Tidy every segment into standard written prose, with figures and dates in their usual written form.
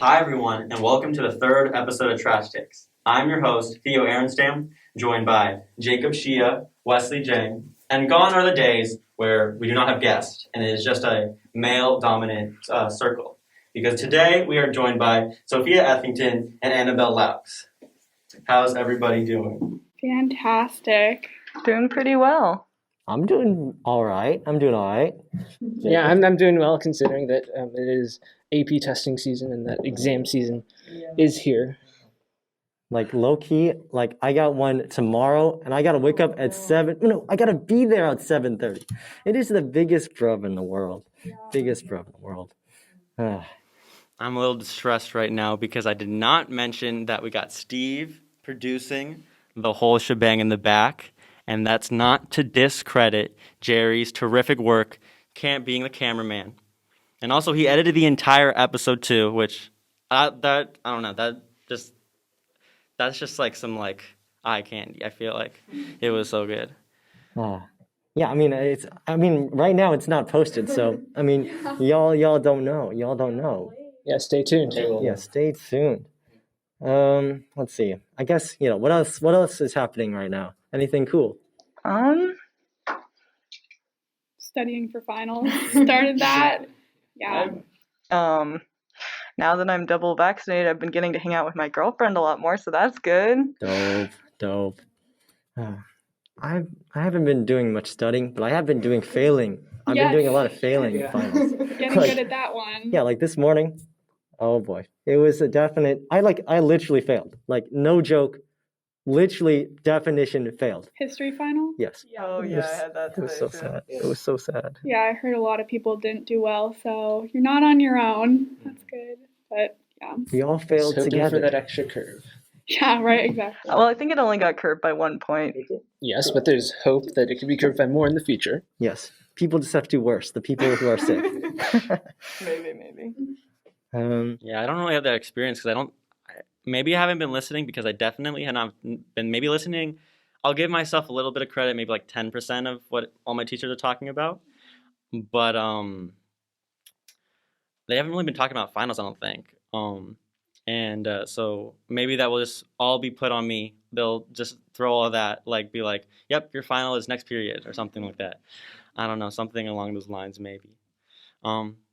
Hi everyone, and welcome to the third episode of Trash Takes. I'm your host, Theo Aronstam, joined by Jacob Hsia, Wesley Jeng, and gone are the days where we do not have guests, and it is just a male-dominant circle. Because today we are joined by Sophia Ethington and Anabel Loucks. How's everybody doing? Fantastic. Doing pretty well. I'm doing all right. Yeah, I'm doing well considering that it is AP testing season and that exam season is here. Like low key, like I got one tomorrow, and I gotta wake up at 7. No, I gotta be there at 7:30. It is the biggest prob in the world. I'm a little distressed right now because I did not mention that we got Steve producing the whole shebang in the back. And that's not to discredit Jerry's terrific work being the cameraman. And also, he edited the entire episode too, which I don't know. That's just like some eye candy. I feel like it was so good. Yeah, I mean, right now it's not posted, so I mean, y'all don't know. Yeah, stay tuned. Yeah, stay tuned. Let's see. I guess what else is happening right now? Anything cool? Studying for finals. Started that. Yeah. Now that I'm double vaccinated, I've been getting to hang out with my girlfriend a lot more, so that's good. Dope. I haven't been doing much studying, but I have been doing failing. I've been doing a lot of failing finals. Getting good at that one. Yeah, like this morning. Oh boy, it was a definite. I literally failed. Like no joke. Literally, definition failed. History final? Yes. Oh yeah, I had that today. It was so sad. It was so sad. Yeah, I heard a lot of people didn't do well, so you're not on your own. That's good. But yeah. We all failed together. For that extra curve. Yeah, right, exactly. Well, I think it only got curved by 1 point. Yes, but there's hope that it could be curved by more in the future. Yes. People just have to do worse. The people who are sick. Maybe. Yeah, I don't really have that experience because maybe I haven't been listening because I definitely have not been maybe listening. I'll give myself a little bit of credit, maybe like 10% of what all my teachers are talking about. But they haven't really been talking about finals, I don't think. So maybe that will just all be put on me. They'll just throw all that, be like, yep, your final is next period or something like that. I don't know, something along those lines maybe.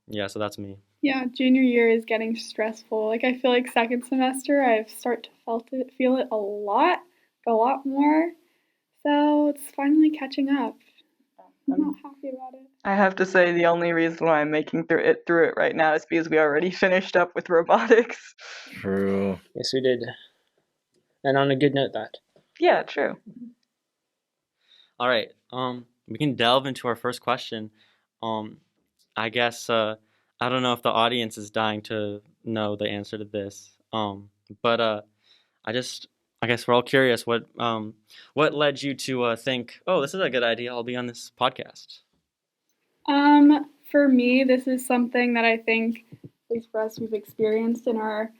Yeah, so that's me. Yeah, junior year is getting stressful. I feel like second semester I've started to feel it a lot more. So it's finally catching up. I'm not happy about it. I have to say the only reason why I'm making through it right now is because we already finished up with robotics. True. Yes, we did. And on a good note, that. Yeah, true. All right. We can delve into our first question. I guess I don't know if the audience is dying to know the answer to this. But I guess we're all curious. What led you to think, oh, this is a good idea. I'll be on this podcast. For me, this is something that I think, at least for us, we've experienced in our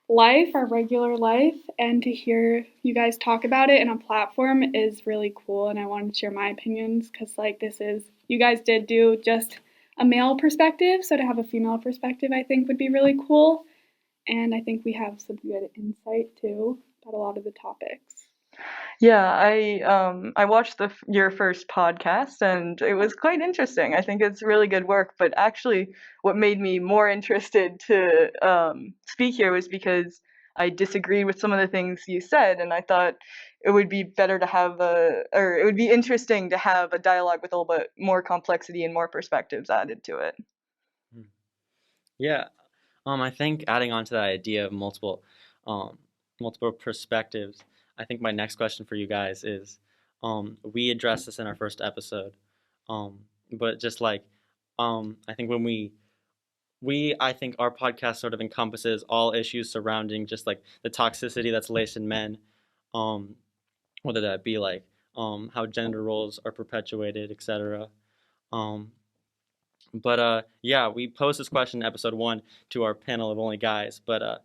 life, our regular life, and to hear you guys talk about it in a platform is really cool. And I wanted to share my opinions because, you guys did do just a male perspective, so to have a female perspective, I think would be really cool. And I think we have some good insight too about a lot of the topics. Yeah, I watched your first podcast and it was quite interesting. I think it's really good work. But actually, what made me more interested to speak here was because I disagreed with some of the things you said, and I thought it would be better to have it would be interesting to have a dialogue with a little bit more complexity and more perspectives added to it. Yeah, I think adding on to that idea of multiple perspectives, I think my next question for you guys is, we addressed this in our first episode, but just I think when I think our podcast sort of encompasses all issues surrounding just the toxicity that's laced in men, whether that be how gender roles are perpetuated, etc. Yeah, we posed this question in episode 1 to our panel of only guys. But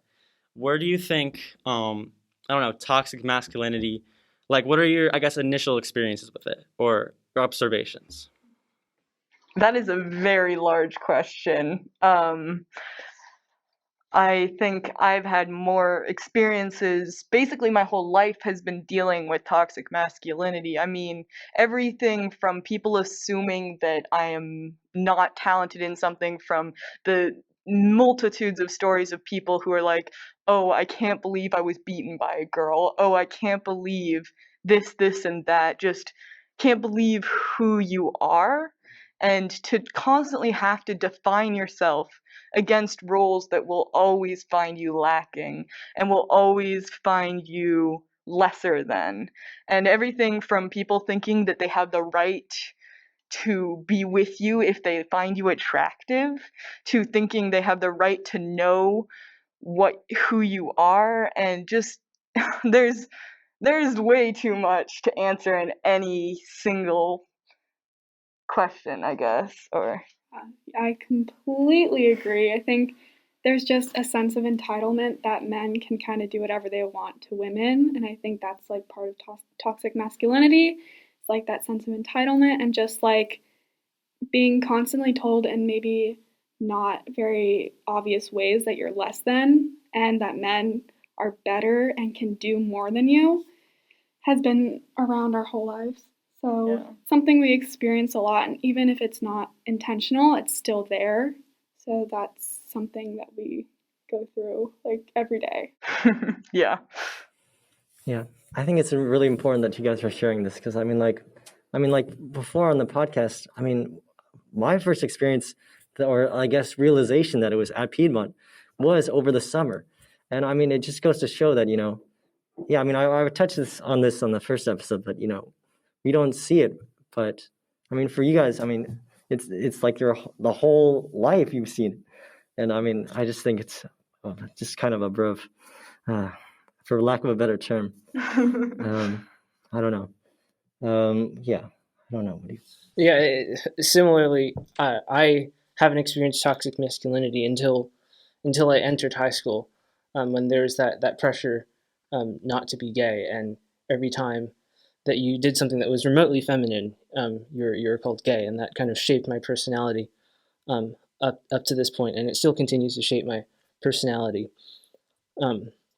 where do you think, toxic masculinity, what are your, initial experiences with it or observations? That is a very large question. I think I've had more experiences. Basically, my whole life has been dealing with toxic masculinity. I mean, everything from people assuming that I am not talented in something, from the multitudes of stories of people who are like, oh, I can't believe I was beaten by a girl. Oh, I can't believe this, and that. Just can't believe who you are. And to constantly have to define yourself against roles that will always find you lacking and will always find you lesser than. And everything from people thinking that they have the right to be with you if they find you attractive, to thinking they have the right to know who you are, and just there's way too much to answer in any single question, I guess. Or I completely agree. I think there's just a sense of entitlement that men can kind of do whatever they want to women, and I think that's like part of toxic masculinity. It's like that sense of entitlement and just like being constantly told in maybe not very obvious ways that you're less than and that men are better and can do more than you has been around our whole lives. So Yeah. something we experience a lot, and even if it's not intentional, it's still there. So that's something that we go through like every day. yeah. Yeah, I think it's really important that you guys are sharing this because I mean, like before on the podcast, I mean, my first experience, or I guess realization that it was at Piedmont, was over the summer, and I mean, it just goes to show that yeah, I mean, I touched on this on the first episode, but we don't see it, but I mean, for you guys, I mean, it's like the whole life you've seen it, and I mean, I just think it's just kind of a bro. For lack of a better term. I don't know. Yeah, I don't know. What do you... Yeah, similarly, I haven't experienced toxic masculinity until I entered high school, when there's that pressure not to be gay, and every time that you did something that was remotely feminine, you're called gay, and that kind of shaped my personality up to this point, and it still continues to shape my personality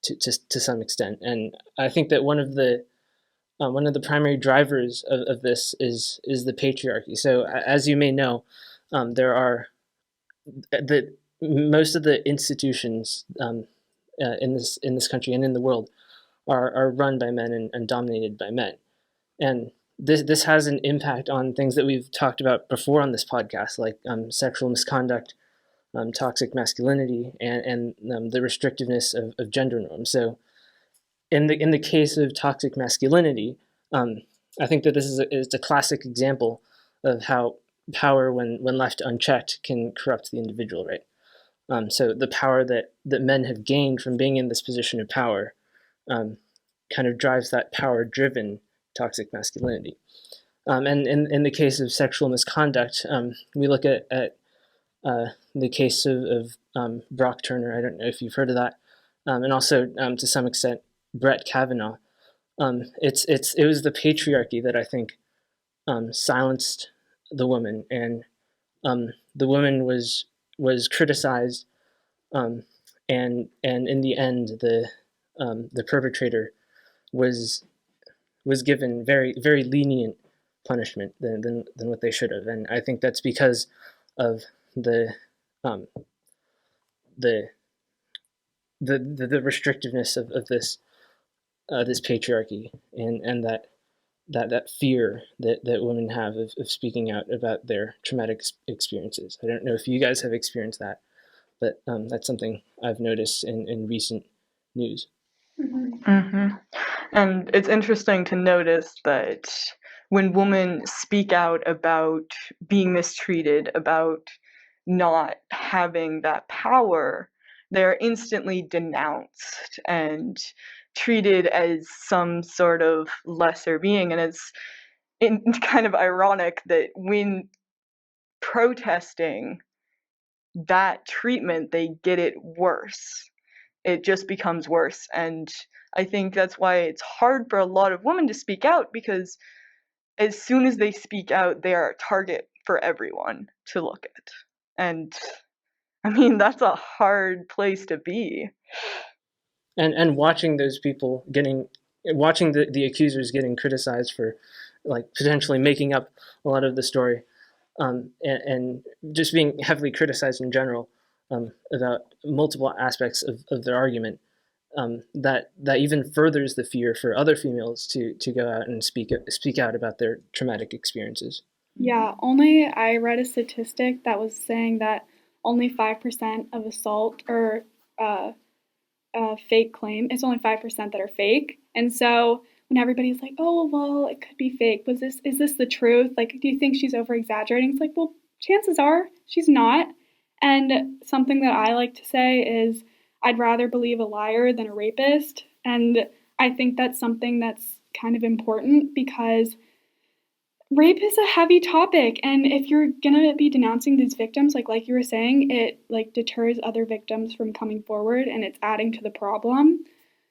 to some extent. And I think that one of the primary drivers of this is the patriarchy. So as you may know, there are most of the institutions in this country and in the world are run by men and dominated by men. And this has an impact on things that we've talked about before on this podcast, like sexual misconduct, toxic masculinity, and the restrictiveness of gender norms. So in the case of toxic masculinity, I think that this is a classic example of how power, when left unchecked, can corrupt the individual, right? So the power that men have gained from being in this position of power kind of drives that power-driven toxic masculinity. And in the case of sexual misconduct, we look at the case of Brock Turner. I don't know if you've heard of that, and also to some extent Brett Kavanaugh. It was the patriarchy that I think silenced the woman, and the woman was criticized, and in the end, the perpetrator was given very very lenient punishment than what they should have, and I think that's because of the restrictiveness of this patriarchy, and that fear that women have of speaking out about their traumatic experiences. I don't know if you guys have experienced that, but that's something I've noticed in recent news. Mm-hmm. And it's interesting to notice that when women speak out about being mistreated, about not having that power, they're instantly denounced and treated as some sort of lesser being. And it's kind of ironic that when protesting that treatment, they get it worse. It just becomes worse. And I think that's why it's hard for a lot of women to speak out, because as soon as they speak out, they are a target for everyone to look at. And I mean, that's a hard place to be. And watching those people watching the accusers getting criticized for like potentially making up a lot of the story, and just being heavily criticized in general, about multiple aspects of their argument, that even furthers the fear for other females to go out and speak out about their traumatic experiences. Yeah, I read a statistic that was saying that only 5% of assault or uh, fake claim, it's only 5% that are fake. And so when everybody's like, oh, well, it could be fake, is this the truth? Like, do you think she's over exaggerating? It's like, well, chances are she's not. And something that I like to say is, I'd rather believe a liar than a rapist. And I think that's something that's kind of important because rape is a heavy topic, and if you're gonna be denouncing these victims, like you were saying, it like deters other victims from coming forward, and it's adding to the problem.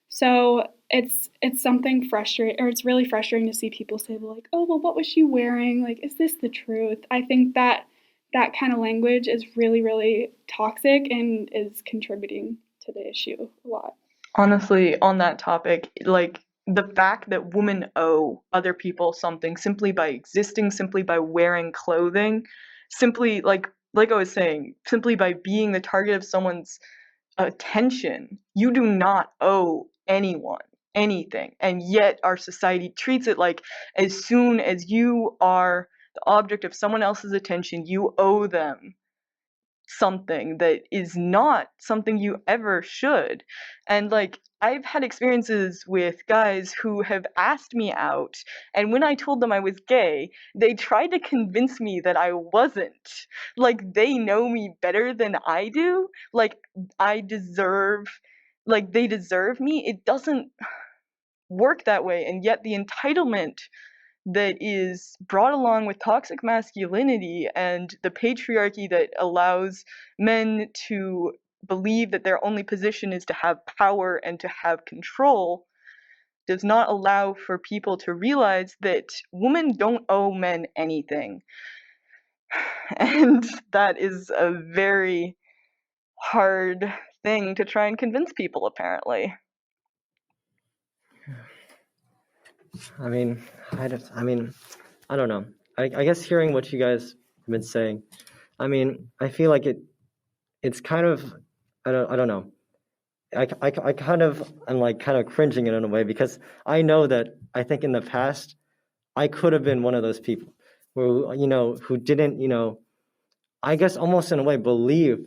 So it's something frustrating, or it's really frustrating to see people say, well, like, oh, well, what was she wearing? Like, is this the truth? I think that that kind of language is really, really toxic and is contributing to the issue a lot. Honestly, on that topic, like the fact that women owe other people something simply by existing, simply by wearing clothing, simply like I was saying, simply by being the target of someone's attention, you do not owe anyone anything. And yet our society treats it like as soon as you are the object of someone else's attention, you owe them something that is not something you ever should. And like I've had experiences with guys who have asked me out, and when I told them I was gay, they tried to convince me that I wasn't. Like they know me better than I do. Like I deserve like they deserve me. It doesn't work that way. And yet the entitlement that is brought along with toxic masculinity and the patriarchy that allows men to believe that their only position is to have power and to have control does not allow for people to realize that women don't owe men anything. And that is a very hard thing to try and convince people, apparently. I mean, I don't know. I guess hearing what you guys have been saying, I mean, I feel like it's kind of, I don't know. I kind of am like kind of cringing in a way because I know that I think in the past I could have been one of those people who, who didn't, I guess almost in a way believe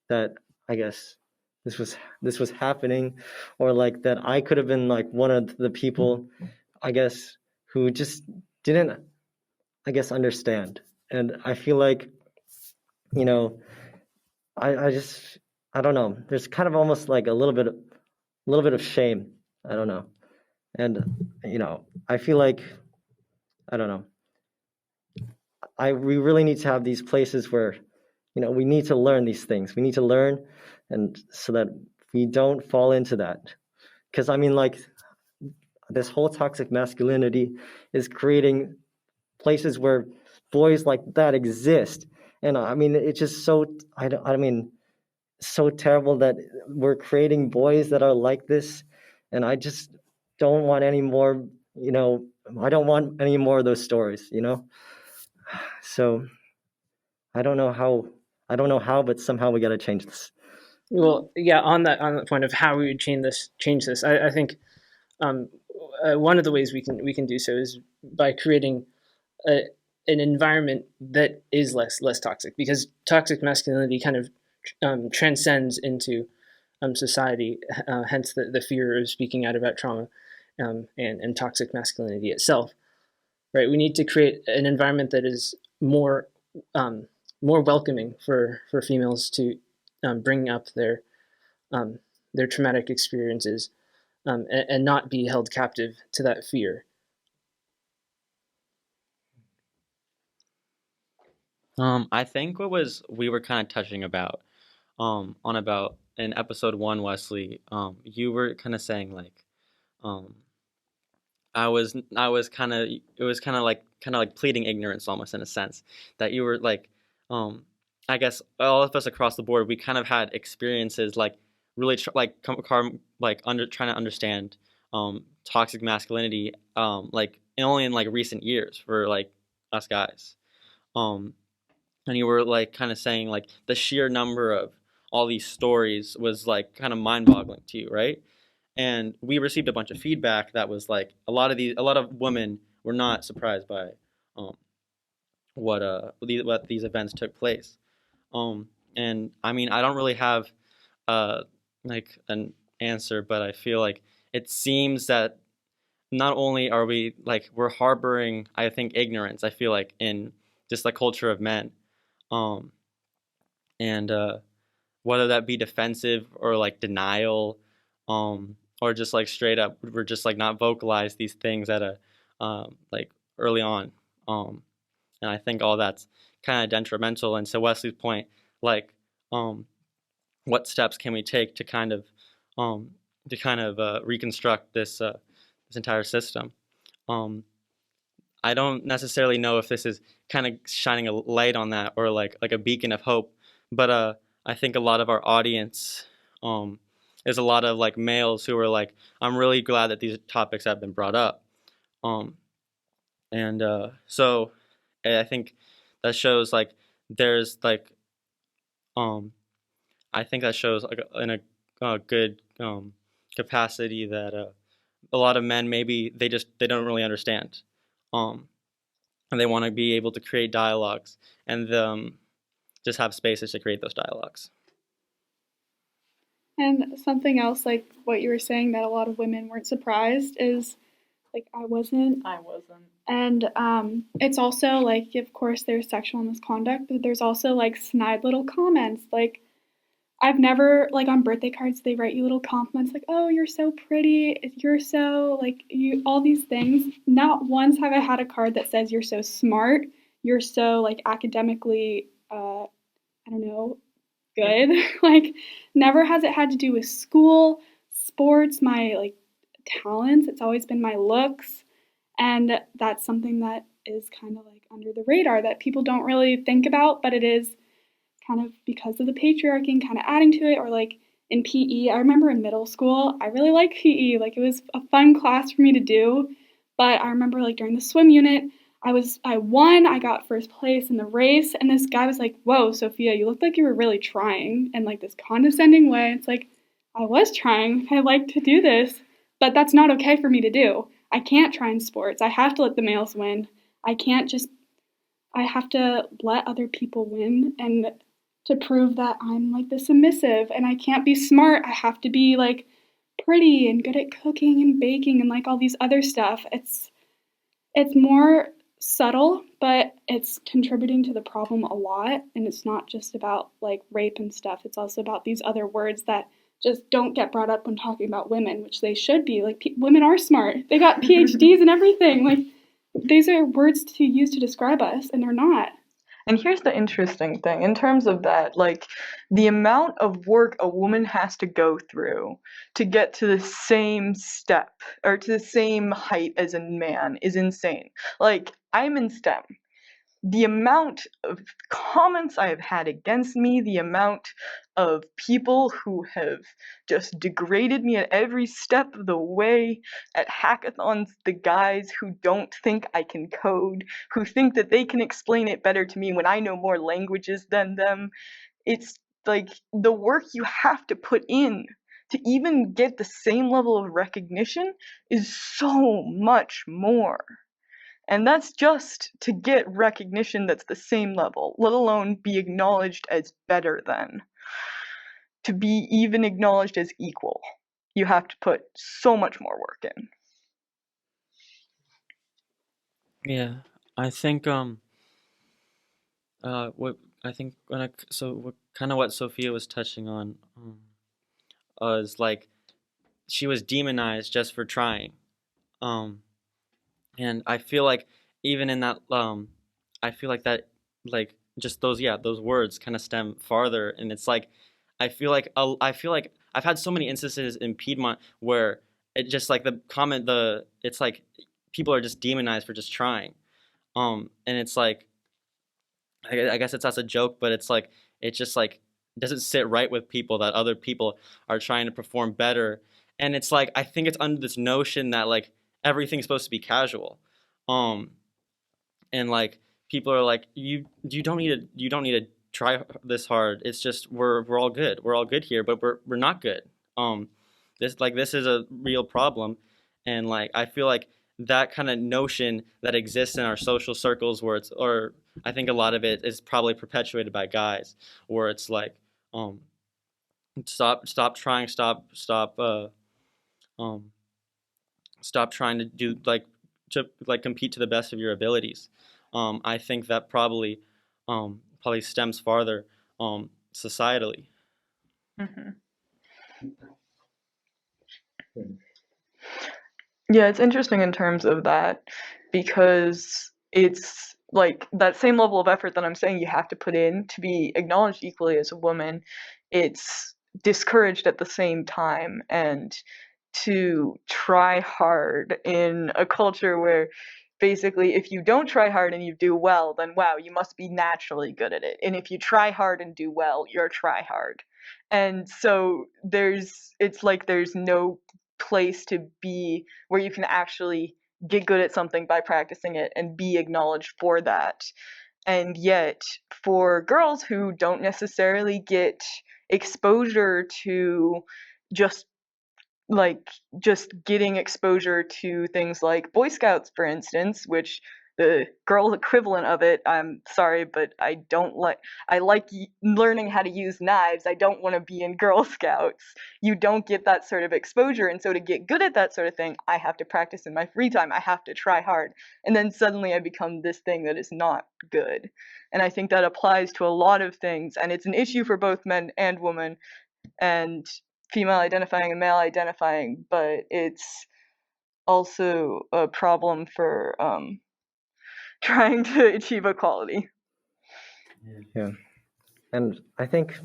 that, I guess this was happening, or like that I could have been like one of the people, I guess, who just didn't, I guess, understand. And I feel like, you know, I just, I don't know. There's kind of almost like a little bit of shame. I don't know. And, I feel like, I don't know. We really need to have these places where, we need to learn these things. We need to learn, and so that we don't fall into that. Because I mean, like, this whole toxic masculinity is creating places where boys like that exist. And I mean, it's just so, I mean, so terrible that we're creating boys that are like this. And I just don't want any more, I don't want any more of those stories, So I don't know how, but somehow we got to change this. Well, yeah, on that point of how we would change this, I think one of the ways we can do so is by creating an environment that is less toxic, because toxic masculinity kind of transcends into society. Hence the fear of speaking out about trauma, and toxic masculinity itself. Right, we need to create an environment that is more more welcoming for females to bring up their traumatic experiences, and not be held captive to that fear. I think we were kind of touching about on about in episode 1, Wesley, you were kind of saying like, um, I was kind of it was kind of like pleading ignorance almost, in a sense, that you were like, um, I guess all of us across the board, we kind of had experiences like really trying to understand toxic masculinity, like only in like recent years for like us guys. Um, and you were like kind of saying like the sheer number of all these stories was like kind of mind-boggling to you, right? And we received a bunch of feedback that was like a lot of women were not surprised by um, what these events took place. And I mean, I don't really have uh, like an answer, but I feel like it seems that not only are we like we're harboring, I think, ignorance. I feel like in just the culture of men, um, and whether that be defensive or like denial, or just like straight up, we're just like not vocalize these things at a like early on. And I think all that's kind of detrimental. And to Wesley's point, like, um, what steps can we take um, to kind of reconstruct this entire system? Um, I don't necessarily know if this is kind of shining a light on that or like a beacon of hope, but I think a lot of our audience um, is a lot of like males who are like, I'm really glad that these topics have been brought up, um, and so I think that shows like there's like um, I think that shows like in a good capacity that a lot of men maybe they don't really understand. Um, and they want to be able to create dialogues and just have spaces to create those dialogues. And something else, like what you were saying, that a lot of women weren't surprised is like I wasn't. And it's also like, of course, there's sexual misconduct, but there's also like snide little comments. Like, I've never, like on birthday cards, they write you little compliments like, oh, you're so pretty, you're so, like, you, all these things. Not once have I had a card that says you're so smart, you're so, like, academically, I don't know, good. Like, never has it had to do with school, sports, my, like, talents. It's always been my looks. And that's something that is kind of like under the radar that people don't really think about, but it is kind of because of the patriarchy and kind of adding to it. Or like in PE, I remember in middle school, I really liked PE. Like it was a fun class for me to do. But I remember like during the swim unit, I won, I got first place in the race, and this guy was like, whoa, Sophia, you looked like you were really trying, in like this condescending way. It's like, I was trying, I like to do this, but that's not okay for me to do. I can't try in sports. I have to let the males win. I can't just, I have to let other people win and to prove that I'm like the submissive, and I can't be smart. I have to be like pretty and good at cooking and baking and like all these other stuff. It's more subtle, but it's contributing to the problem a lot, and it's not just about like rape and stuff. It's also about these other words that just don't get brought up when talking about women, which they should be. Like women are smart. They got PhDs and everything. Like these are words to use to describe us, and they're not. And here's the interesting thing in terms of that, like the amount of work a woman has to go through to get to the same step or to the same height as a man is insane. Like, I'm in STEM. The amount of comments I have had against me, the amount of people who have just degraded me at every step of the way, at hackathons, the guys who don't think I can code, who think that they can explain it better to me when I know more languages than them. It's like the work you have to put in to even get the same level of recognition is so much more. And that's just to get recognition that's the same level, let alone be acknowledged as better than. To be even acknowledged as equal, you have to put so much more work in. Yeah, I think what I think when I so what, kind of what Sophia was touching on is like she was demonized just for trying. Um, and I feel like even in that I feel like that like just those words kind of stem farther, and it's like I feel like I've had so many instances in Piedmont where it just like it's like people are just demonized for just trying, and it's like I guess it's as a joke, but it's like it just like doesn't sit right with people that other people are trying to perform better. And it's like I think it's under this notion that like everything's supposed to be casual. Um and like people are like you don't need to try this hard. It's just we're all good. We're all good here, but we're not good. This is a real problem, and like I feel like that kind of notion that exists in our social circles where it's or I think a lot of it is probably perpetuated by guys where it's like um stop trying um stop trying to do like compete to the best of your abilities. I think that probably stems farther societally. Hmm. Yeah, it's interesting in terms of that because it's like that same level of effort that I'm saying you have to put in to be acknowledged equally as a woman. It's discouraged at the same time, and to try hard in a culture where basically if you don't try hard and you do well, then wow, you must be naturally good at it. And if you try hard and do well, you're try hard. And so it's like there's no place to be where you can actually get good at something by practicing it and be acknowledged for that. And yet, for girls who don't necessarily get exposure to just just getting exposure to things like Boy Scouts, for instance, which the girl equivalent of it, I'm sorry, but I like learning how to use knives. I don't want to be in Girl Scouts. You don't get that sort of exposure. And so to get good at that sort of thing, I have to practice in my free time. I have to try hard. And then suddenly I become this thing that is not good. And I think that applies to a lot of things. And it's an issue for both men and women. And female identifying and male identifying, but it's also a problem for trying to achieve equality. Yeah. And I think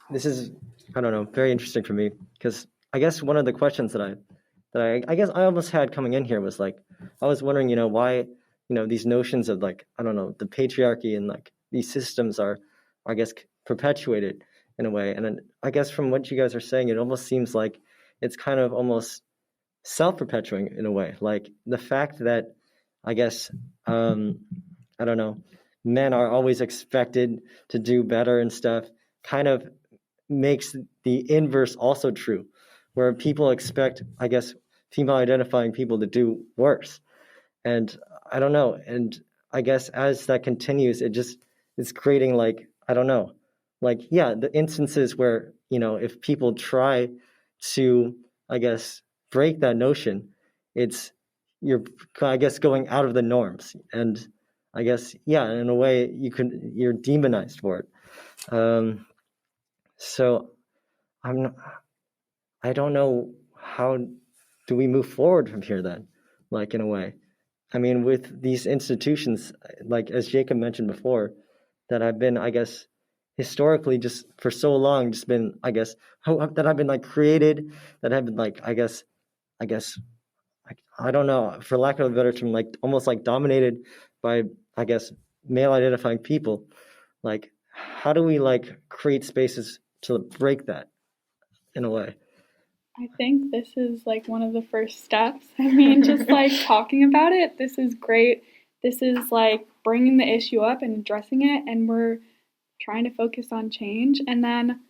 this is, I don't know, very interesting for me because I guess one of the questions that I guess I almost had coming in here was like, I was wondering, why, these notions of like, I don't know, the patriarchy and like these systems are, I guess, perpetuated in a way. And then I guess from what you guys are saying, it almost seems like it's kind of almost self-perpetuating in a way. Like the fact that, I guess, I don't know, men are always expected to do better and stuff kind of makes the inverse also true, where people expect, I guess, female identifying people to do worse. And I don't know. And I guess as that continues, it's creating like, I don't know, like, yeah, the instances where, if people try to, I guess, break that notion, you're, I guess, going out of the norms. And I guess, yeah, in a way, you're demonized for it. So I don't know how do we move forward from here then, like in a way. I mean, with these institutions, like as Jacob mentioned before, that I've been, I guess, historically just for so long, just been, I guess, that I've been like created, that have been like, I guess, I don't know, for lack of a better term, like almost like dominated by, I guess, male identifying people. Like, how do we like create spaces to break that in a way? I think this is like one of the first steps. I mean, just like talking about it, this is great. This is like bringing the issue up and addressing it, and we're trying to focus on change. And then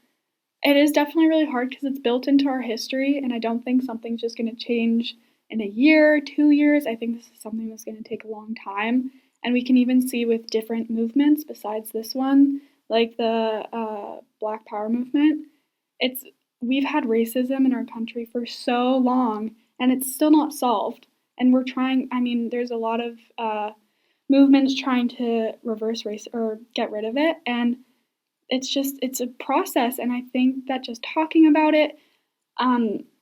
it is definitely really hard because it's built into our history, and I don't think something's just going to change in a year, 2 years. I think this is something that's going to take a long time. And we can even see with different movements besides this one, like the Black Power movement. We've had racism in our country for so long, and it's still not solved. And we're trying. I mean, there's a lot of movements trying to reverse race or get rid of it, and it's a process. And I think that just talking about it,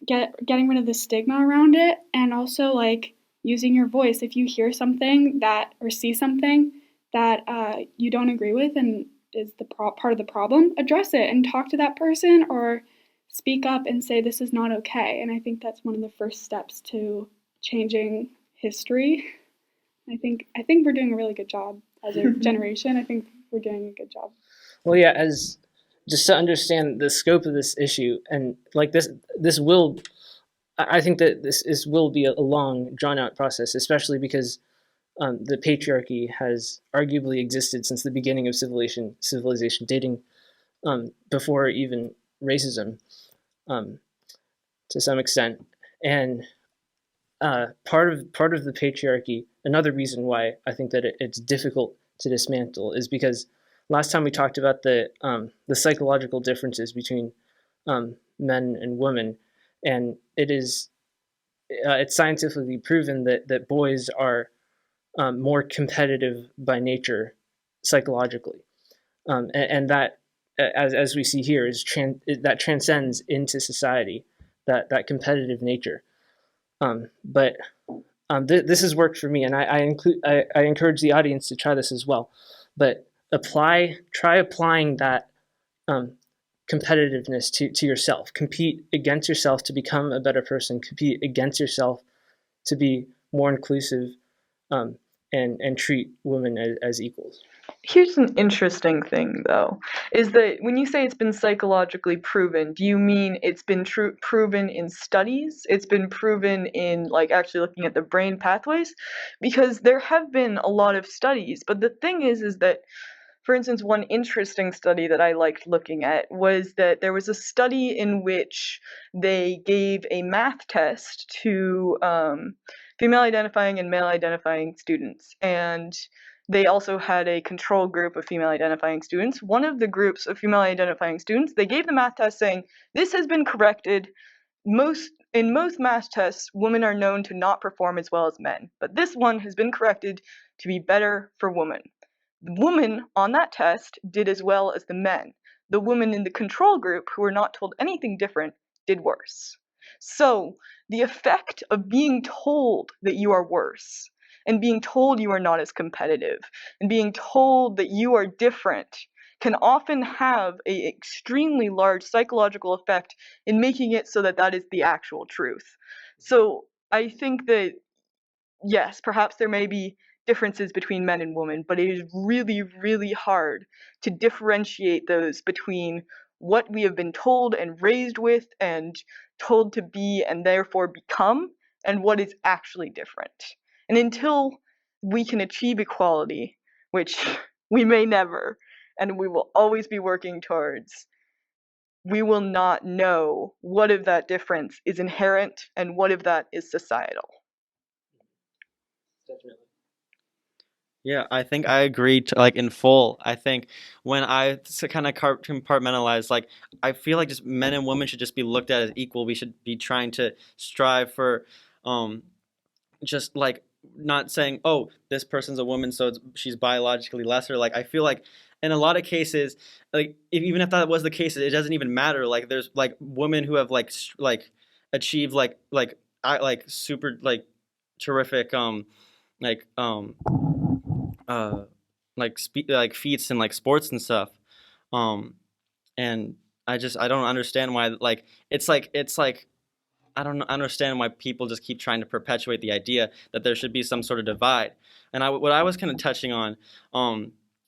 getting rid of the stigma around it, and also like using your voice. If you hear something that or see something that you don't agree with and is the part of the problem, address it and talk to that person or speak up and say this is not okay. And I think that's one of the first steps to changing history. I think we're doing a really good job as a generation. I think for doing a good job. Well, yeah, as just to understand the scope of this issue, and like this will, I think that this will be a long, drawn out process, especially because the patriarchy has arguably existed since the beginning of civilization, dating before even racism, to some extent, and part of the patriarchy. Another reason why I think that it's difficult to dismantle is because last time we talked about the psychological differences between men and women, and it's scientifically proven that boys are more competitive by nature psychologically, and that as we see here that transcends into society, that competitive nature. But this has worked for me, and I encourage the audience to try this as well. But try applying that competitiveness to yourself. Compete against yourself to become a better person. Compete against yourself to be more inclusive, and treat women as equals. Here's an interesting thing, though, is that when you say it's been psychologically proven, do you mean it's been proven in studies? It's been proven in, like, actually looking at the brain pathways? Because there have been a lot of studies, but the thing is that, for instance, one interesting study that I liked looking at was that there was a study in which they gave a math test to female identifying and male identifying students, and they also had a control group of female identifying students. One of the groups of female identifying students, they gave the math test saying, this has been corrected. In most math tests, women are known to not perform as well as men, but this one has been corrected to be better for women. The women on that test did as well as the men. The women in the control group, who were not told anything different, did worse. So the effect of being told that you are worse, and being told you are not as competitive, and being told that you are different, can often have an extremely large psychological effect in making it so that is the actual truth. So I think that, yes, perhaps there may be differences between men and women, but it is really, really hard to differentiate those between what we have been told and raised with and told to be and therefore become, and what is actually different. And until we can achieve equality, which we may never, and we will always be working towards, we will not know what of that difference is inherent and what of that is societal. Definitely. Yeah, I think I agree to, like, in full. I think when I kind of compartmentalize, like, I feel like just men and women should just be looked at as equal. We should be trying to strive for, just like not saying, oh, this person's a woman, so she's biologically lesser. Like, I feel like in a lot of cases, like, even if that was the case, it doesn't even matter. Like, there's like women who have like achieved super terrific like like feats in like sports and stuff, and I don't understand why, like, it's like I don't understand why people just keep trying to perpetuate the idea that there should be some sort of divide. And what I was kind of touching on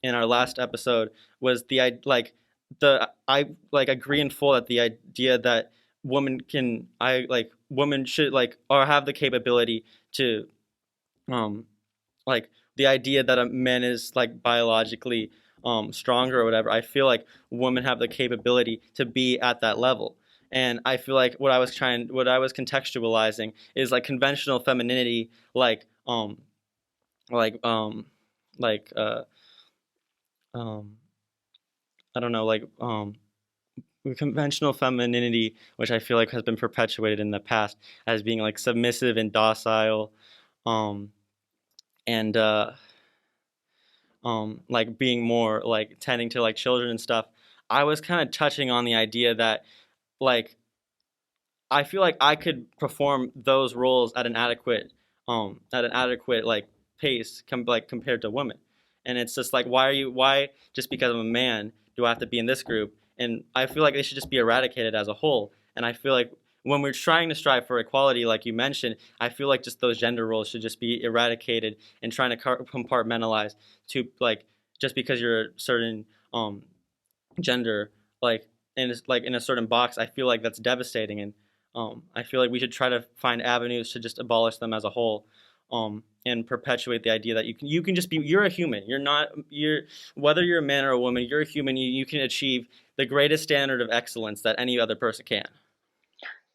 in our last episode was I agree in full that the idea that women should like or have the capability to like the idea that a man is like biologically stronger or whatever. I feel like women have the capability to be at that level. And I feel like what I was contextualizing is like conventional femininity, like I don't know, like conventional femininity, which I feel like has been perpetuated in the past as being like submissive and docile, and like being more like tending to like children and stuff. I was kind of touching on the idea that, like, I feel like I could perform those roles at an adequate like pace compared to women. And it's just like, why just because I'm a man do I have to be in this group? And I feel like they should just be eradicated as a whole. And I feel like when we're trying to strive for equality, like you mentioned, I feel like just those gender roles should just be eradicated and trying to compartmentalize to like just because you're a certain gender, like in a certain box, I feel like that's devastating, and I feel like we should try to find avenues to just abolish them as a whole, and perpetuate the idea that you can just be, you're a human. You're whether you're a man or a woman, you're a human. You can achieve the greatest standard of excellence that any other person can.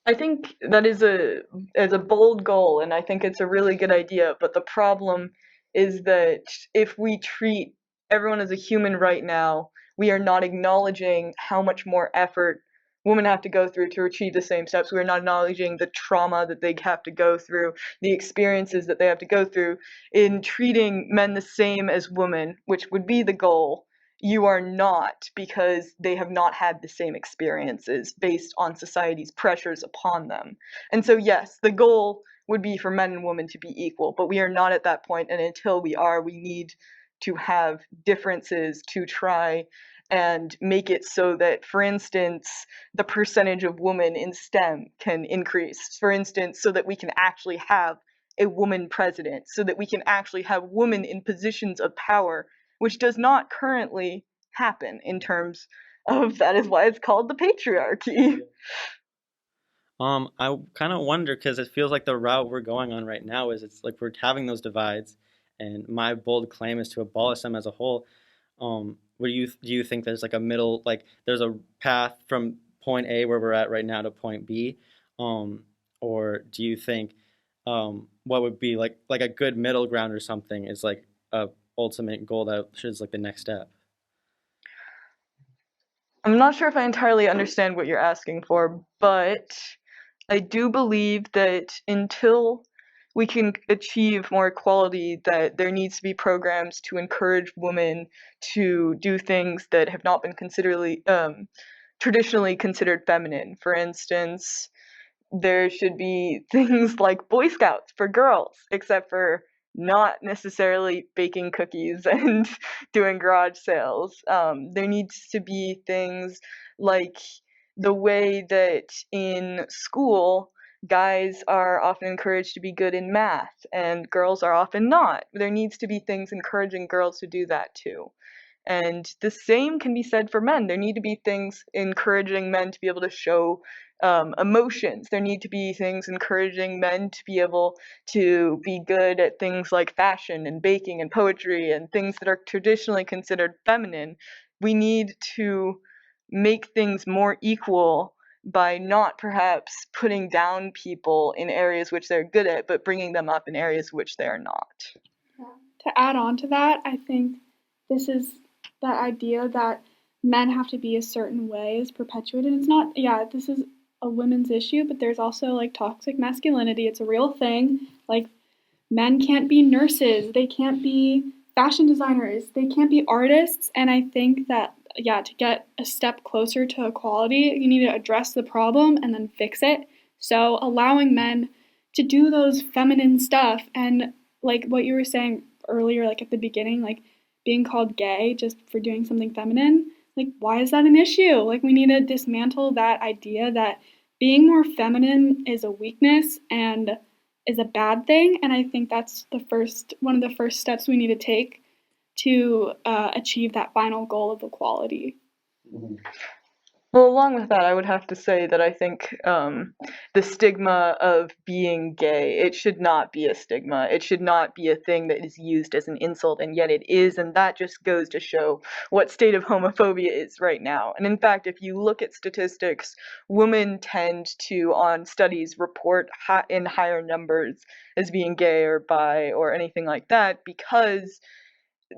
I think that is a bold goal, and I think it's a really good idea. But the problem is that if we treat everyone as a human right now, we are not acknowledging how much more effort women have to go through to achieve the same steps. We're not acknowledging the trauma that they have to go through, the experiences that they have to go through. In treating men the same as women, which would be the goal, you are not, because they have not had the same experiences based on society's pressures upon them. And so, yes, the goal would be for men and women to be equal, but we are not at that point, and until we are, we need to have differences to try and make it so that, for instance, the percentage of women in STEM can increase, for instance, so that we can actually have a woman president, so that we can actually have women in positions of power, which does not currently happen in terms of, that is why it's called the patriarchy. I kind of wonder, because it feels like the route we're going on right now is, it's like we're having those divides, and my bold claim is to abolish them as a whole. What do you think there's like a middle, like there's a path from point A where we're at right now to point B, or do you think what would be like a good middle ground or something is like a ultimate goal that is like the next step? I'm not sure if I entirely understand what you're asking for, but I do believe that until we can achieve more equality, that there needs to be programs to encourage women to do things that have not been traditionally considered feminine. For instance, there should be things like Boy Scouts for girls, except for not necessarily baking cookies and doing garage sales. There needs to be things like the way that in school, guys are often encouraged to be good in math and girls are often not. There needs to be things encouraging girls to do that too. And the same can be said for men. There need to be things encouraging men to be able to show emotions. There need to be things encouraging men to be able to be good at things like fashion and baking and poetry and things that are traditionally considered feminine. We need to make things more equal by not perhaps putting down people in areas which they're good at, but bringing them up in areas which they are not. Yeah. To add on to that, I think this is that idea that men have to be a certain way is perpetuated. It's not, yeah, this is a women's issue, but there's also like toxic masculinity. It's a real thing. Like, men can't be nurses, they can't be fashion designers, they can't be artists. And I think that, yeah, to get a step closer to equality, you need to address the problem and then fix it. So allowing men to do those feminine stuff, and like what you were saying earlier, like at the beginning, like being called gay just for doing something feminine, like why is that an issue? Like we need to dismantle that idea that being more feminine is a weakness and is a bad thing. And I think that's one of the first steps we need to take to achieve that final goal of equality. Well, along with that, I would have to say that I think the stigma of being gay, it should not be a stigma. It should not be a thing that is used as an insult, and yet it is, and that just goes to show what state of homophobia is right now. And in fact, if you look at statistics, women tend to, on studies, report in higher numbers as being gay or bi or anything like that, because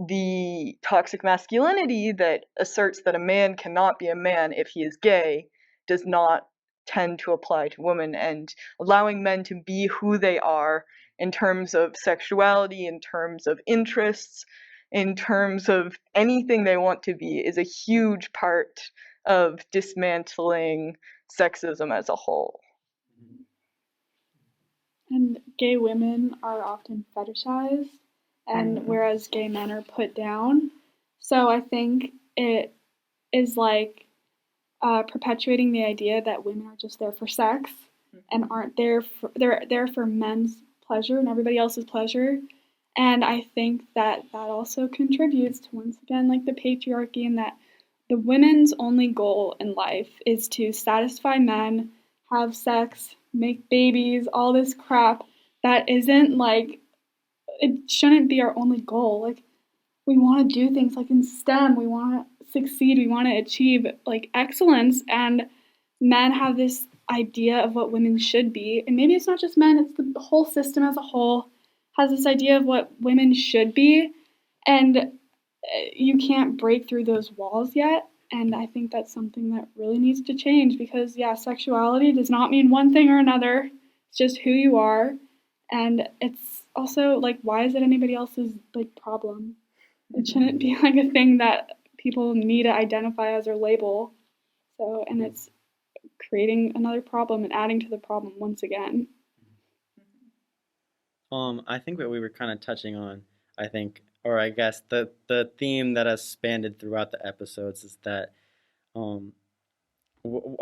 the toxic masculinity that asserts that a man cannot be a man if he is gay does not tend to apply to women, and allowing men to be who they are in terms of sexuality, in terms of interests, in terms of anything they want to be is a huge part of dismantling sexism as a whole. And gay women are often fetishized, and whereas gay men are put down. So I think it is like perpetuating the idea that women are just there for sex and aren't there for, they're there for men's pleasure and everybody else's pleasure. And I think that that also contributes to, once again, like the patriarchy, and that the women's only goal in life is to satisfy men, have sex, make babies, all this crap that isn't like, it shouldn't be our only goal. Like, we want to do things like in STEM, we want to succeed, we want to achieve like excellence, and men have this idea of what women should be. And maybe it's not just men, it's the whole system as a whole has this idea of what women should be, and you can't break through those walls yet. And I think that's something that really needs to change, because yeah, sexuality does not mean one thing or another. It's just who you are. And it's also like, why is it anybody else's like problem? It shouldn't be like a thing that people need to identify as or label. So, and it's creating another problem and adding to the problem once again. I think what we were kind of touching on, I think, or I guess the theme that has spanned throughout the episodes is that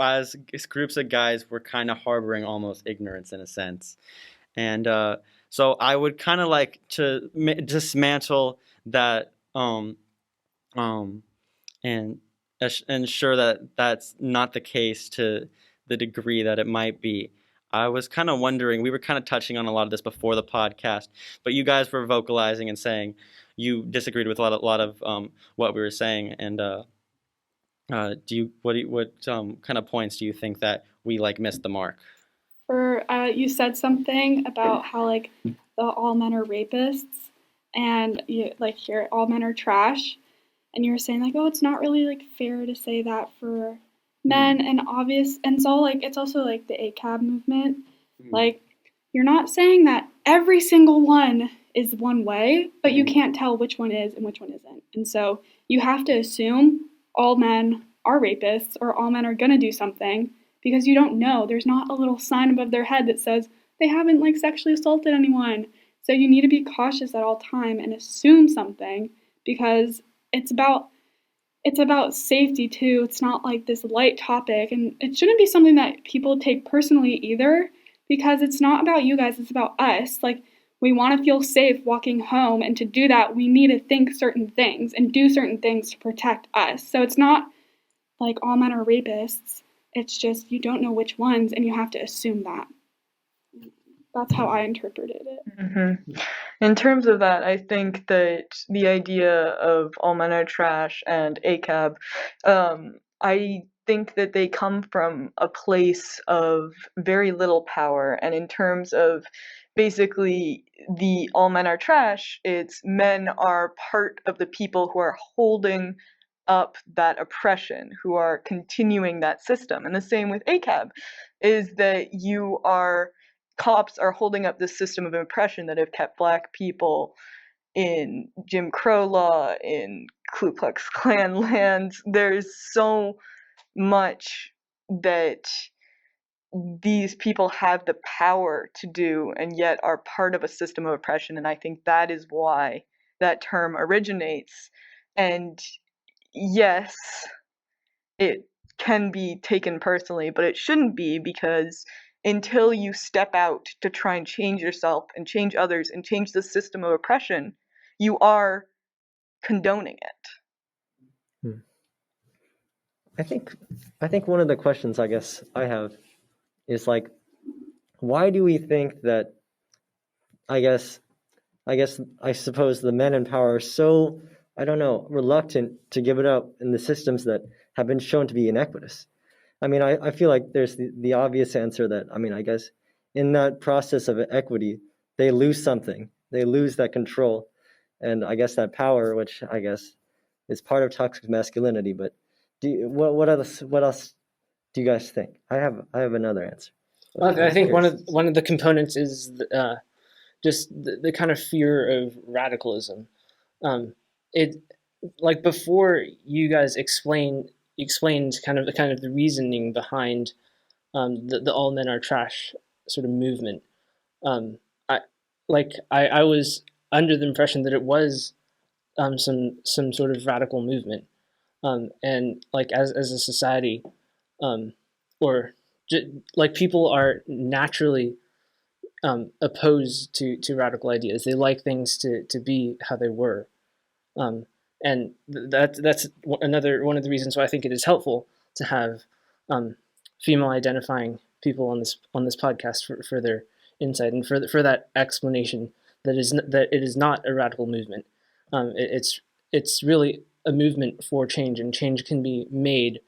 as groups of guys, we're kind of harboring almost ignorance in a sense. And so I would kind of like to dismantle that and ensure that that's not the case to the degree that it might be. I was kind of wondering, we were kind of touching on a lot of this before the podcast, but you guys were vocalizing and saying you disagreed with a lot of what we were saying. And what kind of points do you think that we like missed the mark? For you said something about how like the all men are rapists, and you like here all men are trash, and you were saying like, oh, it's not really like fair to say that for men, and obvious, and so like it's also like the ACAB movement. Like, you're not saying that every single one is one way, but you can't tell which one is and which one isn't. And so you have to assume all men are rapists or all men are gonna do something, because you don't know. There's not a little sign above their head that says they haven't like sexually assaulted anyone. So you need to be cautious at all time and assume something, because it's about safety too. It's not like this light topic, and it shouldn't be something that people take personally either, because it's not about you guys, it's about us. Like, we want to feel safe walking home, and to do that we need to think certain things and do certain things to protect us. So it's not like all men are rapists. It's just you don't know which ones, and you have to assume that. That's how I interpreted it. Mm-hmm. In terms of that, I think that the idea of all men are trash and ACAB, I think that they come from a place of very little power. And in terms of basically the all men are trash, it's men are part of the people who are holding up that oppression, who are continuing that system. And the same with ACAB, is that cops are holding up this system of oppression that have kept Black people in Jim Crow law, in Ku Klux Klan lands. There's so much that these people have the power to do, and yet are part of a system of oppression. And I think that is why that term originates. And yes, it can be taken personally, but it shouldn't be, because until you step out to try and change yourself and change others and change the system of oppression, you are condoning it. I think one of the questions I guess I have is like, why do we think that I suppose the men in power are so, I don't know, reluctant to give it up in the systems that have been shown to be inequitous? I mean, I feel like there's the obvious answer that, I mean, I guess in that process of equity, they lose something. They lose that control, and I guess that power, which I guess is part of toxic masculinity. But what else do you guys think? I have another answer. Well, I think one of the components is just the kind of fear of radicalism. It, like, before you guys explained kind of the reasoning behind the all men are trash sort of movement. I was under the impression that it was some sort of radical movement, and like as a society, or like people are naturally opposed to radical ideas. They like things to be how they were. And that's another one of the reasons why I think it is helpful to have female identifying people on this podcast for their insight and for that explanation that it is not a radical movement. It's really a movement for change, and change can be made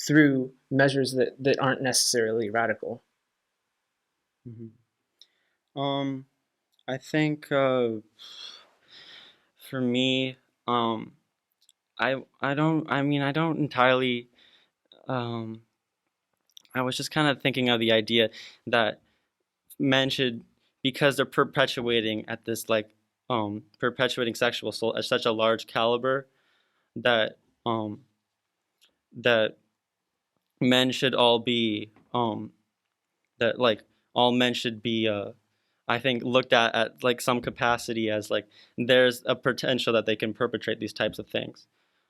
through measures that aren't necessarily radical. Mm-hmm. I think for me, I don't entirely. I was just kind of thinking of the idea that men should, because they're perpetuating at this perpetuating sexual assault at such a large caliber, that that men should all be that all men should be I think looked at like some capacity as like there's a potential that they can perpetrate these types of things.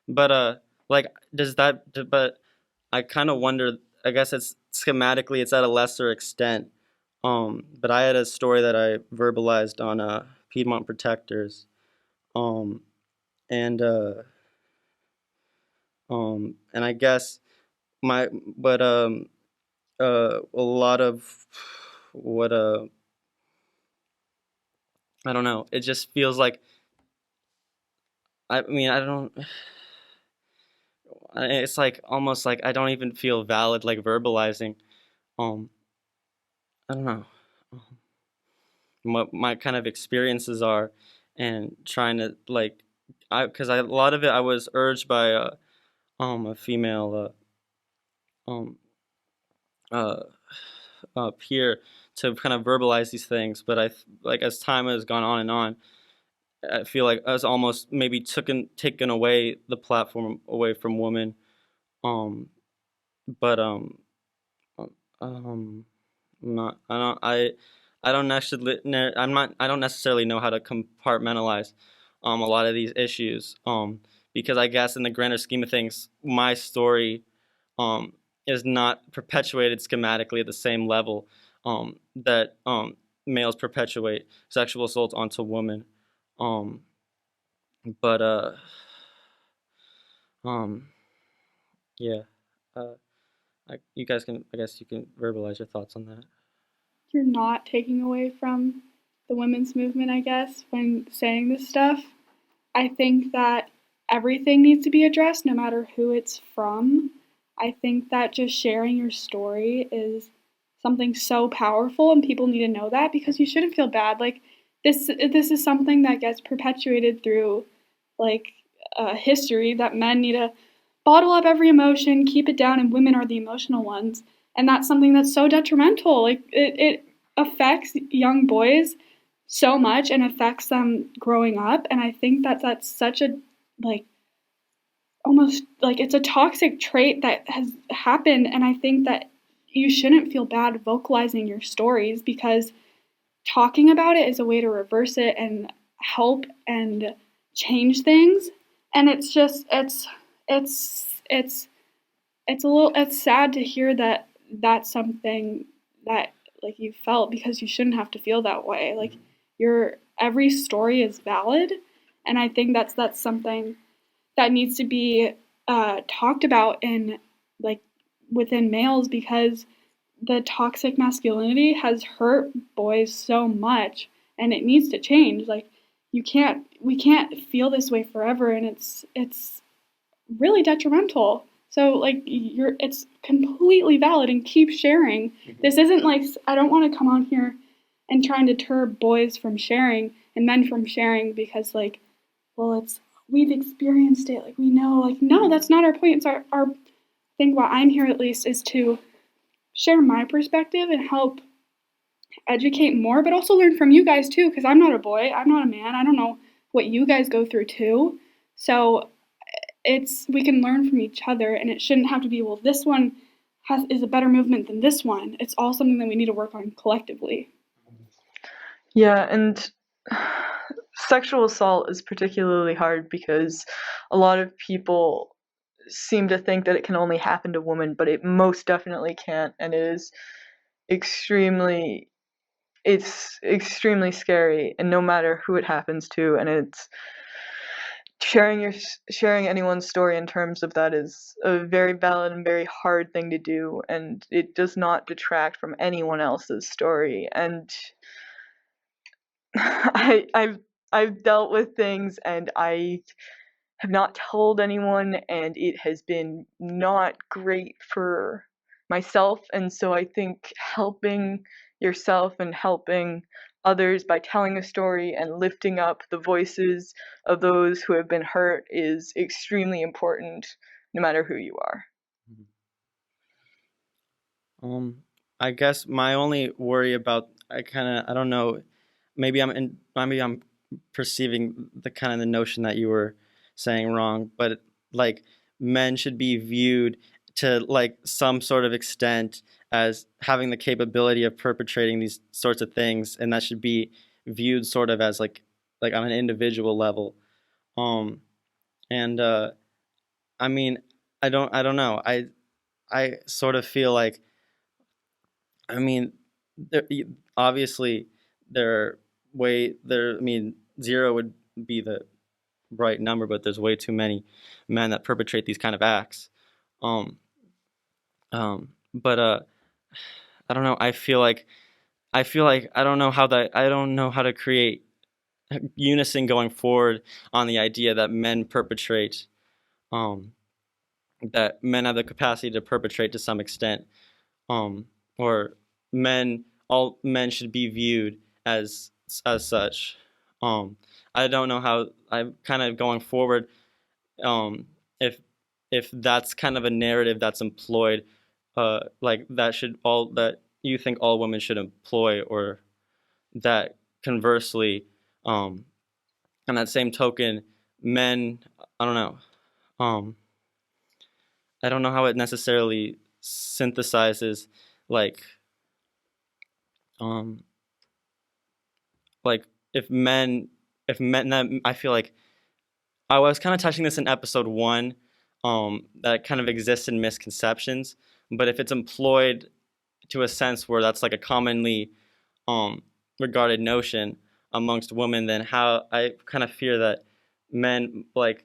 But like does that but I kind of wonder, I guess it's schematically it's at a lesser extent. But I had a story that I verbalized on Piedmont Protectors. Um and and I guess my but a lot of what I don't know. It just feels like I mean I don't. It's like almost like I don't even feel valid like verbalizing. Um, I don't know what my kind of experiences are, and trying to like because a lot of it I was urged by a female um uh peer to kind of verbalize these things, but like as time has gone on and on, I feel like us almost maybe taken away the platform away from women. Um, but um, not I don't actually I don't necessarily know how to compartmentalize a lot of these issues because I guess in the grander scheme of things, my story um is not perpetuated schematically at the same level that males perpetuate sexual assault onto women. Um, but um, yeah. Uh, you guys can, I guess, you can verbalize your thoughts on that. You're not taking away from the women's movement, I guess, when saying this stuff. I think that everything needs to be addressed, no matter who it's from. I think that just sharing your story is something so powerful, and people need to know that because you shouldn't feel bad. Like this is something that gets perpetuated through like history that men need to bottle up every emotion, keep it down, and women are the emotional ones. And that's something that's so detrimental. Like it affects young boys so much and affects them growing up. And I think that that's such a like almost like it's a toxic trait that has happened. And I think that you shouldn't feel bad vocalizing your stories because talking about it is a way to reverse it and help and change things. And it's just it's sad to hear that that's something that like you felt because you shouldn't have to feel that way. Like your every story is valid, and I think that's something that needs to be talked about in like within males because the toxic masculinity has hurt boys so much, and it needs to change. Like we can't feel this way forever, and it's really detrimental. So like it's completely valid and keep sharing. This isn't like I don't want to come on here and try and deter boys from sharing and men from sharing because like, well, it's we've experienced it, like we know, like no, that's not our point. It's our thing. Why I'm here at least is to share my perspective and help educate more, but also learn from you guys too. Because I'm not a boy, I'm not a man. I don't know what you guys go through too. So we can learn from each other, and it shouldn't have to be, well, this one is a better movement than this one. It's all something that we need to work on collectively. Yeah, and sexual assault is particularly hard because a lot of people seem to think that it can only happen to women, but it most definitely can't, and it is it's extremely scary, and no matter who it happens to, and it's sharing anyone's story in terms of that is a very valid and very hard thing to do, and it does not detract from anyone else's story. And I've dealt with things, and I have not told anyone, and it has been not great for myself. And so I think helping yourself and helping others by telling a story and lifting up the voices of those who have been hurt is extremely important, no matter who you are. I guess my only worry about I don't know, maybe I'm perceiving the notion that you were saying wrong, but like men should be viewed to like some sort of extent as having the capability of perpetrating these sorts of things, and that should be viewed sort of as like on an individual level. Um, and I mean, I don't know. I sort of feel like, I mean, obviously there I mean, zero would be the right number, but there's way too many men that perpetrate these kind of acts. Um, but I don't know. I feel like I don't know how to create unison going forward on the idea that um, that men have the capacity to perpetrate to some extent, or all men should be viewed as such. I don't know how I'm kind of going forward. Um, if if that's kind of a narrative that's employed, like that you think all women should employ, or that conversely, on that same token, men, I don't know. Um, I don't know how it necessarily synthesizes like um like if men that I feel like I was kind of touching this in episode 1, that kind of exists in misconceptions, but if it's employed to a sense where that's like a commonly regarded notion amongst women, then how I kind of fear that men, like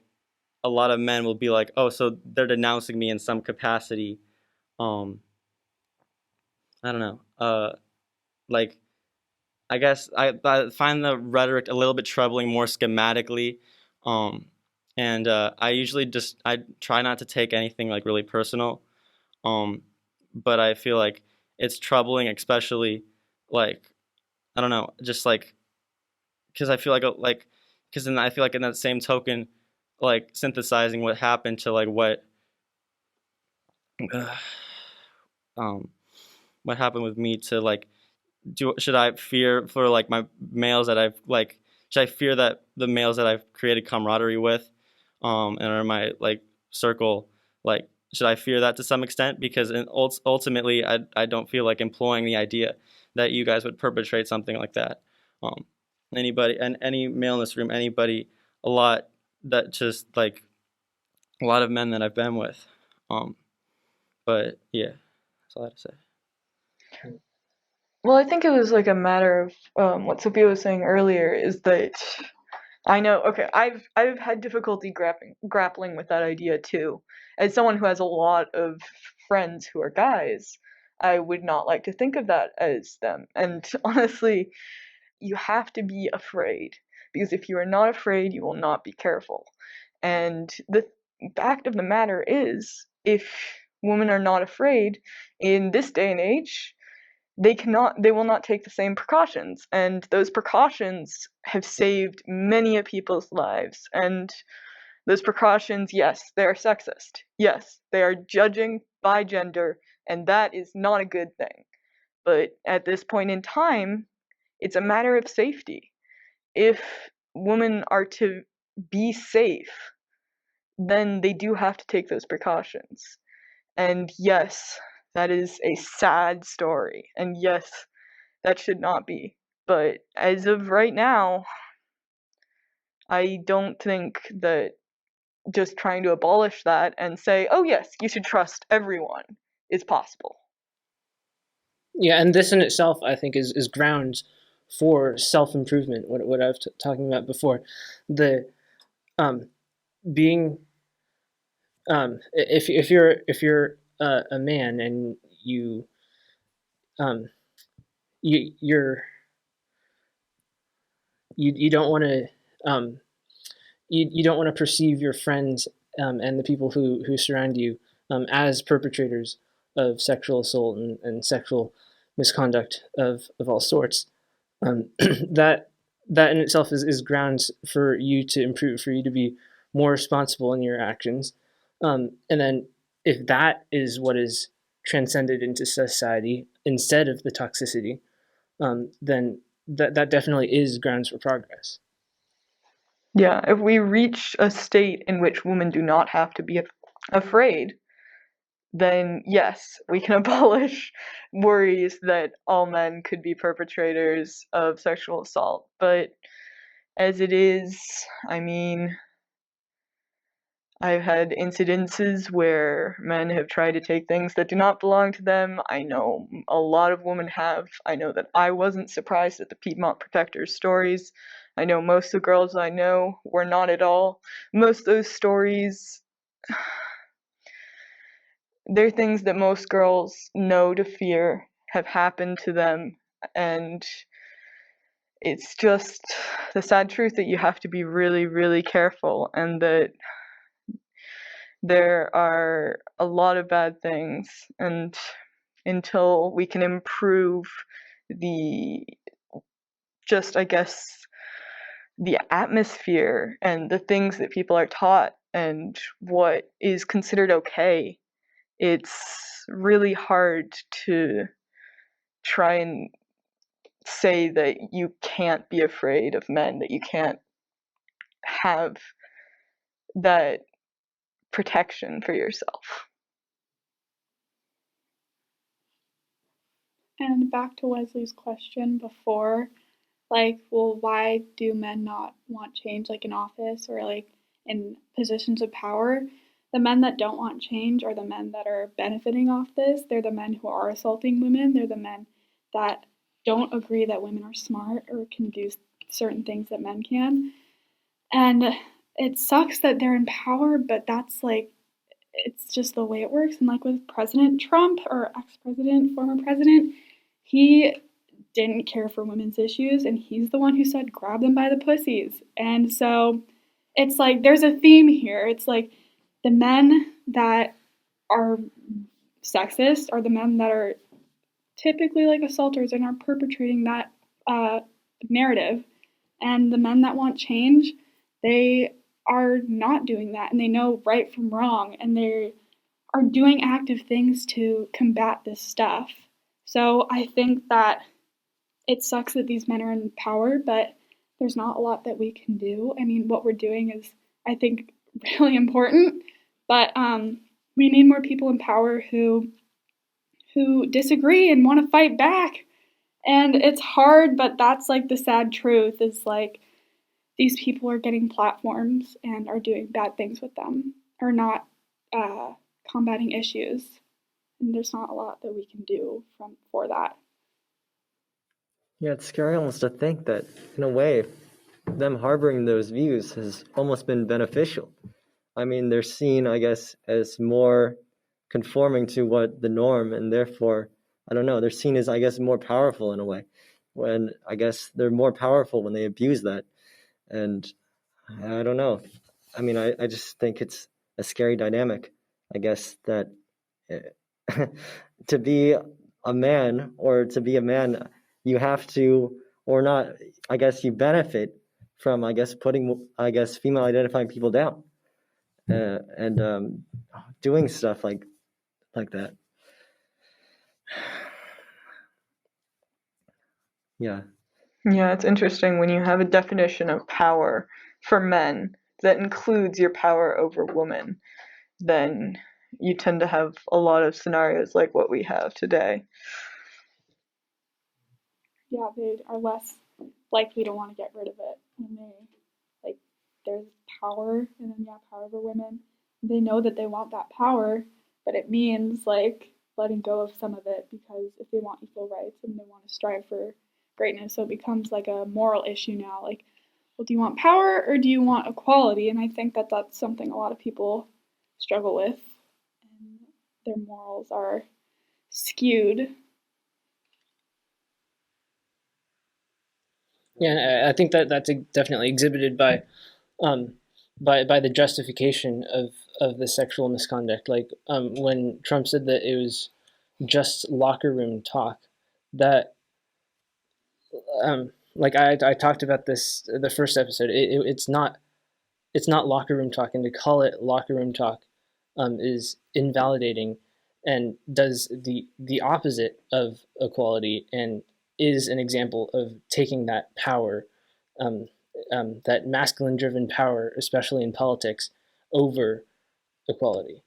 a lot of men will be like, oh, so they're denouncing me in some capacity. um I don't know. Like I guess I find the rhetoric a little bit troubling more schematically, um, and I try not to take anything like really personal, um, but I feel like it's troubling, especially like I don't know, just like because I feel like because then I feel like in that same token, like synthesizing what happened to like um, what happened with me to like should I fear for like my males that I've like should I fear that the males that I've created camaraderie with, and are my like circle, like should I fear that to some extent, because ultimately I don't feel like employing the idea that you guys would perpetrate something like that. um Anybody, and any male in this room, anybody, a lot that just like a lot of men that I've been with, um but yeah, that's all I have to say. Well, I think it was like a matter of what Sophia was saying earlier, is that I know, okay, I've had difficulty grappling with that idea too. As someone who has a lot of friends who are guys, I would not like to think of that as them. And honestly, you have to be afraid, because if you are not afraid, you will not be careful. And the fact of the matter is, if women are not afraid in this day and age, they will not take the same precautions, and those precautions have saved many of people's lives. And those precautions, yes, they are sexist, yes, they are judging by gender, and that is not a good thing. But at this point in time, it's a matter of safety. If women are to be safe, then they do have to take those precautions. And yes, that is a sad story, and yes, that should not be. But as of right now, I don't think that just trying to abolish that and say, oh yes, you should trust everyone, is possible. Yeah, and this in itself, I think, is grounds for self-improvement. What I was talking about before, the um, being if you're a man and um, you're you don't want to you don't want to perceive your friends and the people who surround you as perpetrators of sexual assault and sexual misconduct of all sorts. That in itself is grounds for you to improve, for you to be more responsible in your actions. And then if that is what is transcended into society instead of the toxicity, then that definitely is grounds for progress. Yeah, if we reach a state in which women do not have to be afraid, then yes, we can abolish worries that all men could be perpetrators of sexual assault. But as it is, I mean, I've had incidences where men have tried to take things that do not belong to them. I know a lot of women have. I know that I wasn't surprised at the Piedmont Protectors stories. I know most of the girls I know were not at all. Most of those stories, they're things that most girls know to fear have happened to them, and it's just the sad truth that you have to be really, really careful, and that there are a lot of bad things, and until we can improve the just, I guess, the atmosphere and the things that people are taught and what is considered okay, it's really hard to try and say that you can't be afraid of men, that you can't have that protection for yourself. And back to Wesley's question before, like, well, why do men not want change, like in office or like in positions of power? The men that don't want change are the men that are benefiting off this. They're the men who are assaulting women. They're the men that don't agree that women are smart or can do certain things that men can. And it sucks that they're in power, but that's like, it's just the way it works. And like with President Trump or ex president, former president, he didn't care for women's issues, and he's the one who said, grab them by the pussies. And so it's like there's a theme here. It's like the men that are sexist are the men that are typically like assaulters and are perpetrating that narrative. And the men that want change, they are not doing that, and they know right from wrong, and they are doing active things to combat this stuff. So I think that it sucks that these men are in power, but there's not a lot that we can do. I mean, what we're doing is, I think, really important, but we need more people in power who disagree and want to fight back. And it's hard, but that's like the sad truth is like these people are getting platforms and are doing bad things with them, are not combating issues. And there's not a lot that we can do for that. Yeah, it's scary almost to think that, in a way, them harboring those views has almost been beneficial. I mean, they're seen, I guess, as more conforming to what the norm, and therefore, I don't know, they're seen as, I guess, more powerful in a way. When, I guess, they're more powerful when they abuse that. And I don't know. I mean, I just think it's a scary dynamic, I guess, that to be a man, or to be a man, you have to, or not, I guess you benefit from, I guess, putting, I guess, female identifying people down and doing stuff like that. Yeah. Yeah, it's interesting when you have a definition of power for men that includes your power over women, then you tend to have a lot of scenarios like what we have today. Yeah, they are less likely to want to get rid of it when they, like, there's power, and then, yeah, power over women. They know that they want that power, but it means, like, letting go of some of it, because if they want equal rights and they want to strive for greatness, so it becomes like a moral issue now. Like, well, do you want power or do you want equality? And I think that that's something a lot of people struggle with, and their morals are skewed. Yeah, and I think that that's definitely exhibited by the justification of the sexual misconduct. Like when Trump said that it was just locker room talk, that like I talked about this the first episode. It's not locker room talk, and to call it locker room talk is invalidating and does the opposite of equality, and is an example of taking that power, that masculine-driven power, especially in politics, over equality.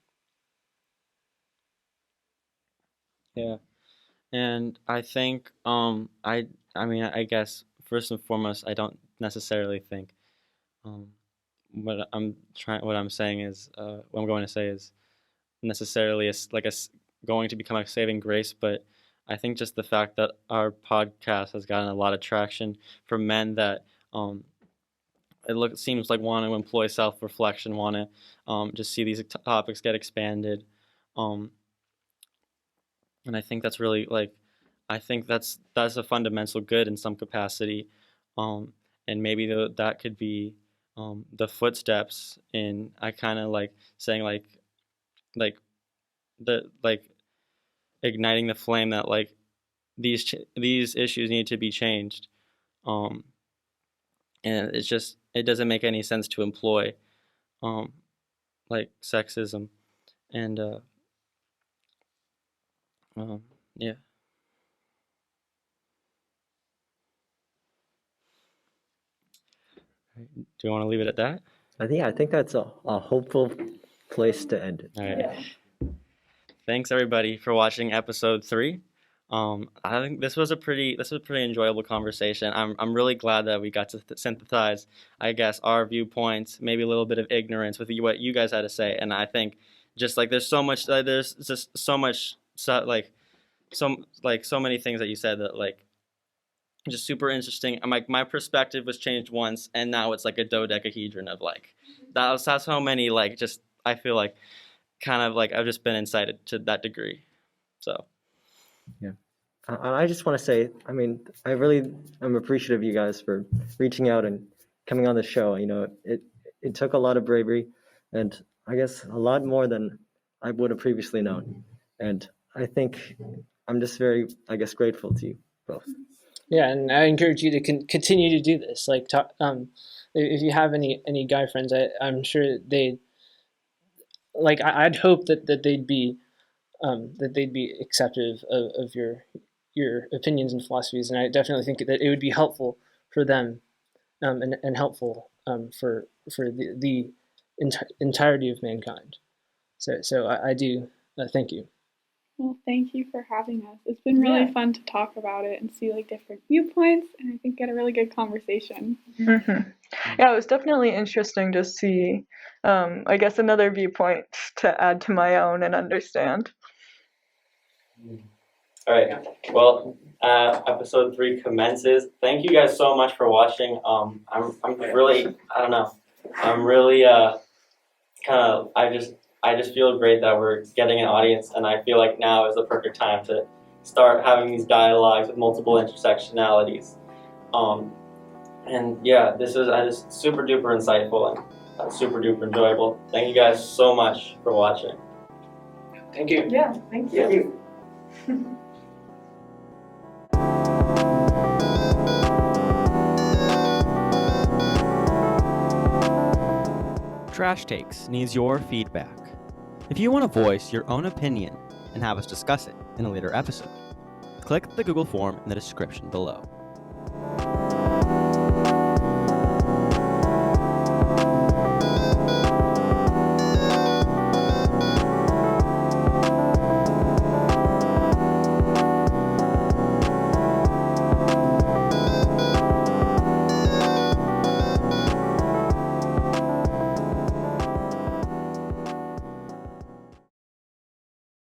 Yeah, and I think I guess first and foremost, I don't necessarily think what I'm saying is what I'm going to say is necessarily going to become a saving grace, but I think just the fact that our podcast has gotten a lot of traction for men that seems like want to employ self-reflection, want to just see these topics get expanded, and I think that's really I think that's a fundamental good in some capacity, and maybe that could be the footsteps in I kind of like saying like igniting the flame that these issues need to be changed, and it doesn't make any sense to employ sexism, and yeah. Do you want to leave it at that? I think that's a hopeful place to end it. All right. Yeah. Thanks everybody for watching episode 3. I think this was a pretty enjoyable conversation. I'm really glad that we got to synthesize, I guess, our viewpoints, maybe a little bit of ignorance with what you guys had to say, and I think just there's so much, there's just so much, so many things that you said that just super interesting. I'm my perspective was changed once, and now it's like a dodecahedron of that's how many just I feel kind of I've just been incited to that degree. So yeah, I just want to say, I mean, I really am appreciative of you guys for reaching out and coming on the show. You know, it took a lot of bravery, and I guess a lot more than I would have previously known. And I think I'm just very, I guess, grateful to you both. Yeah, and I encourage you to continue to do this. If you have any guy friends, I'm sure they I'd hope that they'd be acceptive of your opinions and philosophies, and I definitely think that it would be helpful for them, and helpful for the entirety of mankind. So I do thank you. Well, thank you for having us. It's been really fun to talk about it and see different viewpoints, and I think get a really good conversation. Mm-hmm. Yeah, it was definitely interesting to see, I guess, another viewpoint to add to my own and understand. All right. Well, episode 3 commences. Thank you guys so much for watching. I'm really, I don't know. I'm really I just feel great that we're getting an audience, and I feel like now is the perfect time to start having these dialogues with multiple intersectionalities. And yeah, this is just super duper insightful and super duper enjoyable. Thank you guys so much for watching. Thank you. Yeah, thank you. Trash Takes needs your feedback. If you want to voice your own opinion and have us discuss it in a later episode, click the Google form in the description below.